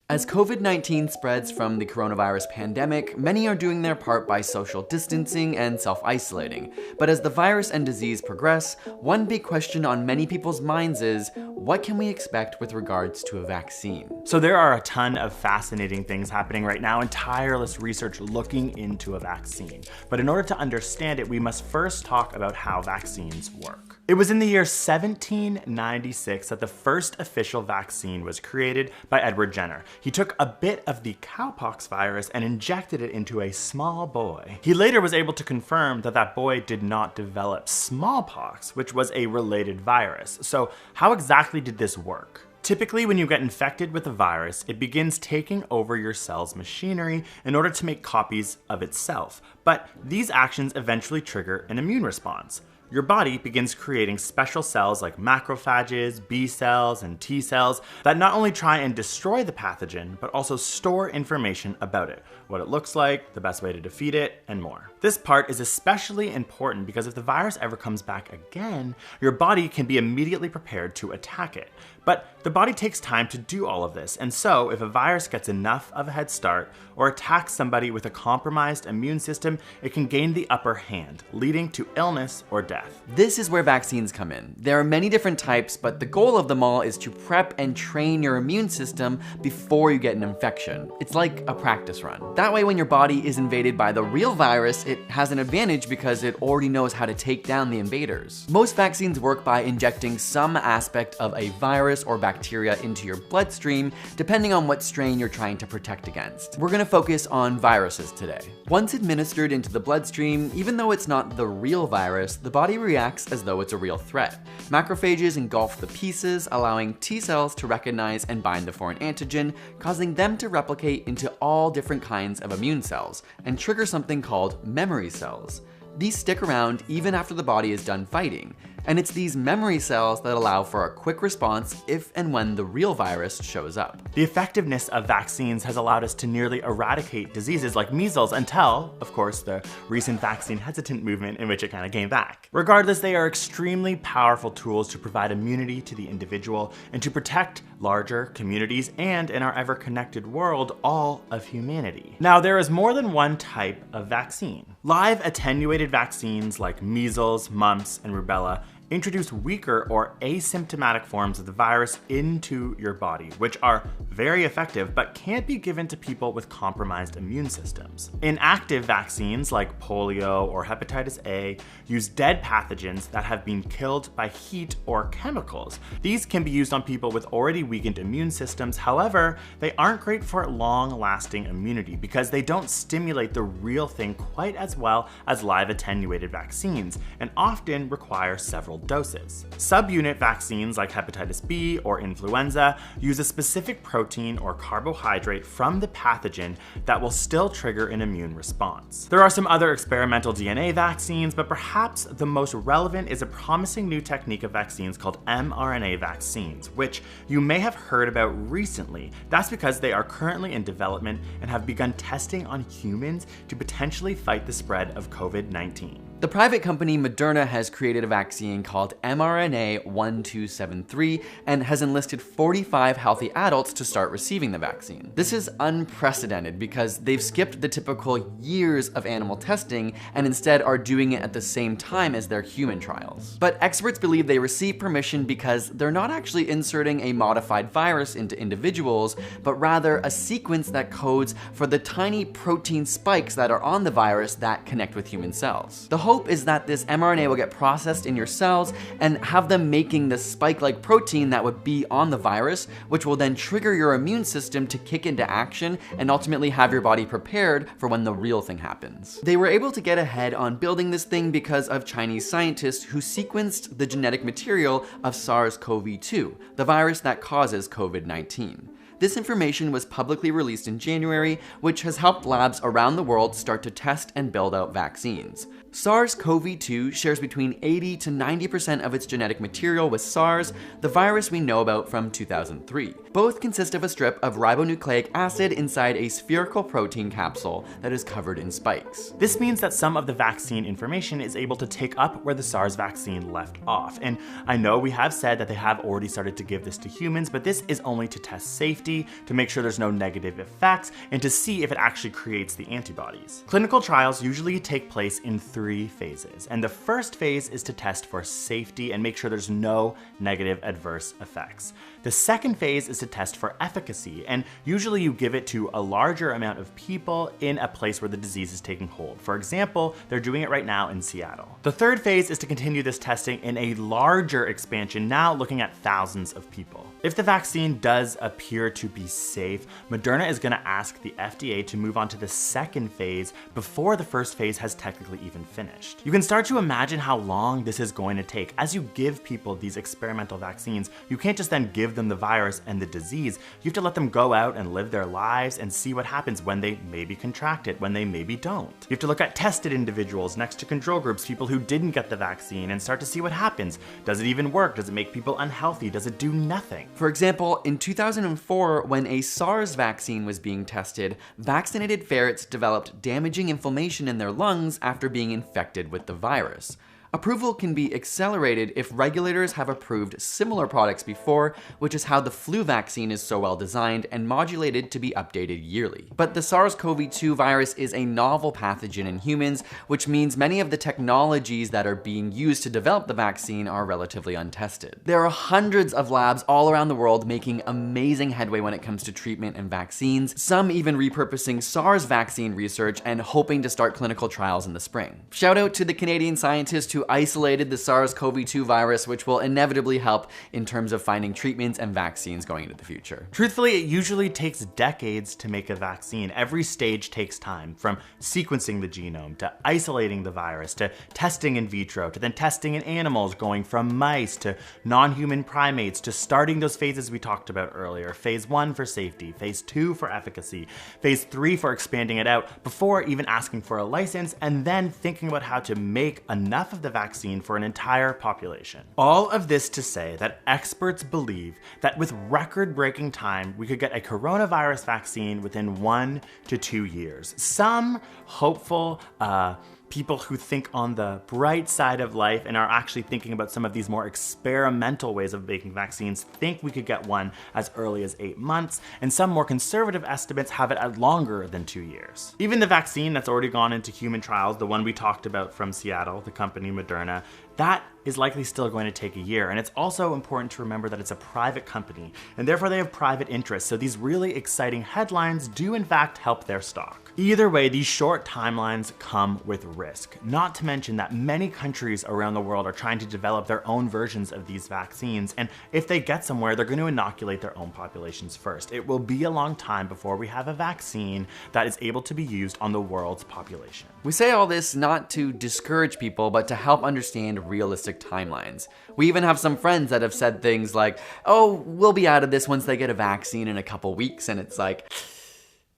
As COVID-19 spreads from the coronavirus pandemic, many are doing their part by social distancing and self-isolating. But as the virus and disease progress, one big question on many people's minds is, what can we expect with regards to a vaccine? So there are a ton of fascinating things happening right now and tireless research looking into a vaccine. But in order to understand it, we must first talk about how vaccines work. It was in the year 1796 that the first official vaccine was created by Edward Jenner. He took a bit of the cowpox virus and injected it into a small boy. He later was able to confirm that that boy did not develop smallpox, which was a related virus. So how exactly did this work? Typically, when you get infected with a virus, it begins taking over your cell's machinery in order to make copies of itself. But these actions eventually trigger an immune response. Your body begins creating special cells like macrophages, B cells, and T cells that not only try and destroy the pathogen, but also store information about it, what it looks like, the best way to defeat it, and more. This part is especially important because if the virus ever comes back again, your body can be immediately prepared to attack it. But the body takes time to do all of this, and so if a virus gets enough of a head start or attacks somebody with a compromised immune system, it can gain the upper hand, leading to illness or death. This is where vaccines come in. There are many different types, but the goal of them all is to prep and train your immune system before you get an infection. It's like a practice run. That way, when your body is invaded by the real virus, it has an advantage because it already knows how to take down the invaders. Most vaccines work by injecting some aspect of a virus or bacteria into your bloodstream, depending on what strain you're trying to protect against. We're gonna focus on viruses today. Once administered into the bloodstream, even though it's not the real virus, the body reacts as though it's a real threat. Macrophages engulf the pieces, allowing T cells to recognize and bind the foreign antigen, causing them to replicate into all different kinds of immune cells, and trigger something called memory cells. These stick around even after the body is done fighting, and it's these memory cells that allow for a quick response if and when the real virus shows up. The effectiveness of vaccines has allowed us to nearly eradicate diseases like measles until, of course, the recent vaccine hesitant movement in which it kind of came back. Regardless, they are extremely powerful tools to provide immunity to the individual and to protect larger communities and, in our ever-connected world, all of humanity. Now, there is more than one type of vaccine. Live attenuated vaccines like measles, mumps, and rubella introduce weaker or asymptomatic forms of the virus into your body, which are very effective but can't be given to people with compromised immune systems. Inactive vaccines like polio or hepatitis A use dead pathogens that have been killed by heat or chemicals. These can be used on people with already weakened immune systems. However, they aren't great for long-lasting immunity because they don't stimulate the real thing quite as well as live attenuated vaccines and often require several doses. Subunit vaccines like hepatitis B or influenza use a specific protein or carbohydrate from the pathogen that will still trigger an immune response. There are some other experimental DNA vaccines, but perhaps the most relevant is a promising new technique of vaccines called mRNA vaccines, which you may have heard about recently. That's because they are currently in development and have begun testing on humans to potentially fight the spread of COVID-19. The private company Moderna has created a vaccine called mRNA-1273 and has enlisted 45 healthy adults to start receiving the vaccine. This is unprecedented because they've skipped the typical years of animal testing and instead are doing it at the same time as their human trials. But experts believe they receive permission because they're not actually inserting a modified virus into individuals, but rather a sequence that codes for the tiny protein spikes that are on the virus that connect with human cells. The hope is that this mRNA will get processed in your cells and have them making the spike-like protein that would be on the virus, which will then trigger your immune system to kick into action and ultimately have your body prepared for when the real thing happens. They were able to get ahead on building this thing because of Chinese scientists who sequenced the genetic material of SARS-CoV-2, the virus that causes COVID-19. This information was publicly released in January, which has helped labs around the world start to test and build out vaccines. SARS-CoV-2 shares between 80 to 90% of its genetic material with SARS, the virus we know about from 2003. Both consist of a strip of ribonucleic acid inside a spherical protein capsule that is covered in spikes. This means that some of the vaccine information is able to take up where the SARS vaccine left off. And I know we have said that they have already started to give this to humans, but this is only to test safety, to make sure there's no negative effects, and to see if it actually creates the antibodies. Clinical trials usually take place in 3 phases, and the first phase is to test for safety and make sure there's no negative adverse effects. The second phase is to test for efficacy, and usually you give it to a larger amount of people in a place where the disease is taking hold. For example, they're doing it right now in Seattle. The third phase is to continue this testing in a larger expansion, now looking at thousands of people. If the vaccine does appear to be safe, Moderna is going to ask the FDA to move on to the second phase before the first phase has technically even finished. You can start to imagine how long this is going to take. As you give people these experimental vaccines, you can't just then give them the virus and the disease. You have to let them go out and live their lives and see what happens when they maybe contract it, when they maybe don't. You have to look at tested individuals next to control groups, people who didn't get the vaccine, and start to see what happens. Does it even work? Does it make people unhealthy? Does it do nothing? For example, in 2004, when a SARS vaccine was being tested, vaccinated ferrets developed damaging inflammation in their lungs after being infected with the virus. Approval can be accelerated if regulators have approved similar products before, which is how the flu vaccine is so well designed and modulated to be updated yearly. But the SARS-CoV-2 virus is a novel pathogen in humans, which means many of the technologies that are being used to develop the vaccine are relatively untested. There are hundreds of labs all around the world making amazing headway when it comes to treatment and vaccines, some even repurposing SARS vaccine research and hoping to start clinical trials in the spring. Shout out to the Canadian scientists who isolated the SARS-CoV-2 virus, which will inevitably help in terms of finding treatments and vaccines going into the future. Truthfully, it usually takes decades to make a vaccine. Every stage takes time, from sequencing the genome, to isolating the virus, to testing in vitro, to then testing in animals, going from mice to non-human primates, to starting those phases we talked about earlier. Phase 1 for safety, phase 2 for efficacy, phase 3 for expanding it out, before even asking for a license, and then thinking about how to make enough of the vaccine for an entire population. All of this to say that experts believe that with record-breaking time, we could get a coronavirus vaccine within 1 to 2 years. Some hopeful people who think on the bright side of life and are actually thinking about some of these more experimental ways of making vaccines think we could get one as early as 8 months, and some more conservative estimates have it at longer than 2 years. Even the vaccine that's already gone into human trials, the one we talked about from Seattle, the company Moderna, that is likely still going to take a year. And it's also important to remember that it's a private company, and therefore they have private interests, so these really exciting headlines do in fact help their stock. Either way, these short timelines come with risk, not to mention that many countries around the world are trying to develop their own versions of these vaccines, and if they get somewhere, they're going to inoculate their own populations first. It will be a long time before we have a vaccine that is able to be used on the world's population. We say all this not to discourage people, but to help understand realistic timelines. We even have some friends that have said things like, oh, we'll be out of this once they get a vaccine in a couple weeks, and it's like,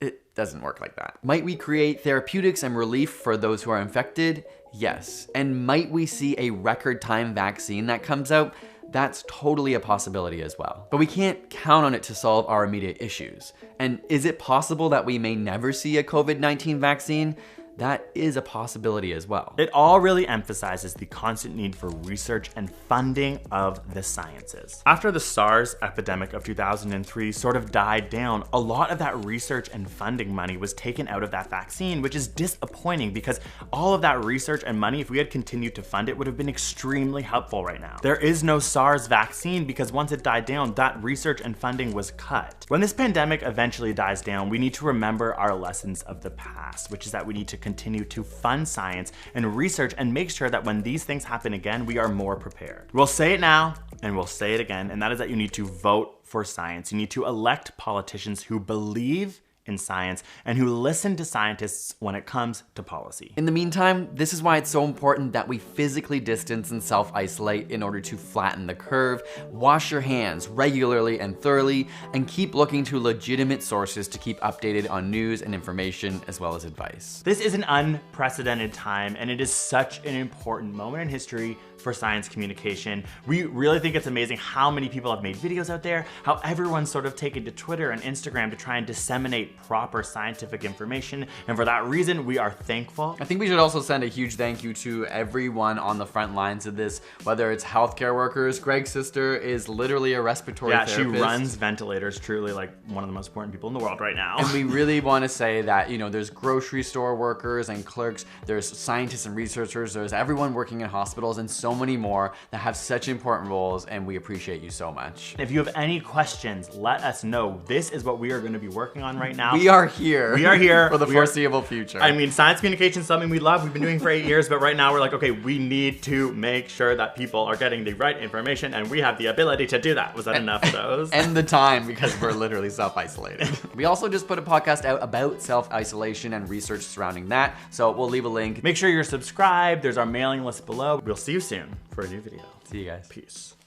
it doesn't work like that. Might we create therapeutics and relief for those who are infected? Yes. And might we see a record time vaccine that comes out? That's totally a possibility as well. But we can't count on it to solve our immediate issues. And is it possible that we may never see a COVID-19 vaccine? That is a possibility as well. It all really emphasizes the constant need for research and funding of the sciences. After the SARS epidemic of 2003 sort of died down, a lot of that research and funding money was taken out of that vaccine, which is disappointing because all of that research and money, if we had continued to fund it, would have been extremely helpful right now. There is no SARS vaccine because once it died down, that research and funding was cut. When this pandemic eventually dies down, we need to remember our lessons of the past, which is that we need to continue to fund science and research and make sure that when these things happen again, we are more prepared. We'll say it now and we'll say it again, and that is that you need to vote for science. You need to elect politicians who believe in science and who listen to scientists when it comes to policy. In the meantime, this is why it's so important that we physically distance and self-isolate in order to flatten the curve, wash your hands regularly and thoroughly, and keep looking to legitimate sources to keep updated on news and information as well as advice. This is an unprecedented time, and it is such an important moment in history for science communication. We really think it's amazing how many people have made videos out there, how everyone's sort of taken to Twitter and Instagram to try and disseminate proper scientific information, and for that reason, we are thankful. I think we should also send a huge thank you to everyone on the front lines of this, whether it's healthcare workers. Greg's sister is literally a respiratory therapist. Yeah, she runs ventilators, truly like one of the most important people in the world right now. And we really want to say that, you know, there's grocery store workers and clerks, there's scientists and researchers, there's everyone working in hospitals, and so many more that have such important roles, and we appreciate you so much. If you have any questions, let us know. This is what we are going to be working on right now. We are here. We are here for the foreseeable future. I mean, science communication is something we love. We've been doing for 8 years, but right now we're like, okay, we need to make sure that people are getting the right information, and we have the ability to do that. Was that enough of those? And the time, because we're literally self-isolated. We also just put a podcast out about self-isolation and research surrounding that, so we'll leave a link. Make sure you're subscribed. There's our mailing list below. We'll see you soon for a new video. See you guys. Peace.